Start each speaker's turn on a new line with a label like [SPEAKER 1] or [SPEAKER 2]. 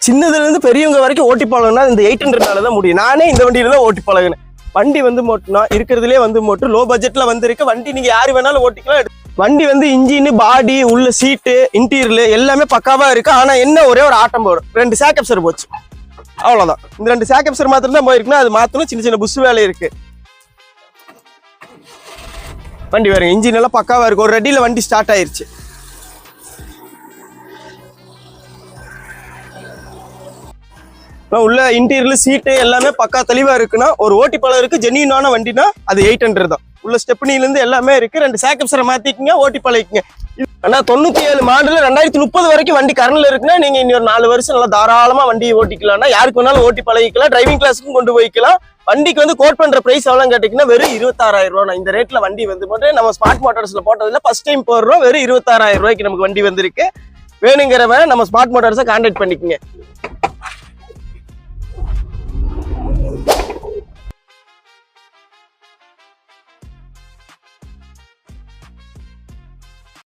[SPEAKER 1] சின்னதுல இருந்து பெரியவங்க வரைக்கும் ஓட்டி பழகுனா இந்த 800 தான் முடியும். நானே இந்த வண்டியில தான் ஓட்டி பழகுனேன். வண்டி வந்து மோட்டுனா இருக்கிறதுலே வந்து மோட்டு லோ பட்ஜெட்ல வந்திருக்கு. வண்டி நீங்க யாரு வேணாலும் ஓட்டிக்கலாம். வண்டி வந்து இன்ஜின், பாடி, உள்ள சீட்டு, இன்டீரியர் எல்லாமே பக்காவா இருக்கு. ஆனா என்ன ஒரே ஒரு ஆட்டம் போடும், 2 சேக்கப்சர் போச்சு, அவ்வளவுதான். இந்த 2 சேக்கப்சர் மாத்திரம் தான் போயிருக்குன்னா அது மாத்தணும். சின்ன சின்ன புஷ் வேலை இருக்கு. வண்டி பாருங்க, இன்ஜின் எல்லாம் பக்காவா இருக்கு. ஒரு ரெடியில வண்டி ஸ்டார்ட் ஆயிருச்சு. உள்ள இன்டீரியர், சீட்டு எல்லாமே பக்கா தெளிவா இருக்குன்னா ஒரு ஓட்டி பழகுக்கு ஜென்யூனான வண்டினா அது 800 தான். உள்ள ஸ்டெப்னில இருந்து எல்லாமே இருக்கு. 2 சேக்கப்சரை மாத்திக்கங்க, ஓட்டி பழகிக்கங்க. ஆனா 97 மாடல் 2030 வரைக்கும் வண்டி கரண்ட்ல இருக்குன்னா நீங்க இன்னொரு 4 வருஷம் நல்லா தாராளமா வண்டியை ஓட்டிக்கலாம்னா யாருக்கு வேணாலும் ஓட்டி பழகிக்கலாம். டிரைவிங் கிளாஸுக்கும் கொண்டு போய்க்கலாம். வண்டிக்கு வந்து கோட் பண்ற பிரைஸ் எவ்வளவு கேட்டீங்கன்னா வெறும் 26,000 ரூபாய். இந்த ரேட்ல வண்டி வந்து போட்டு நம்ம ஸ்மார்ட் மோட்டார்ஸ்ல போட்டதுல ஃபர்ஸ்ட் டைம் போடுறோம். வெறும் 26,000 ரூபாய்க்கு நமக்கு வண்டி வந்திருக்கு. வேணுங்கிறவன் நம்ம ஸ்மார்ட் மோட்டார்ஸை கான்டாக்ட் பண்ணிக்கங்க.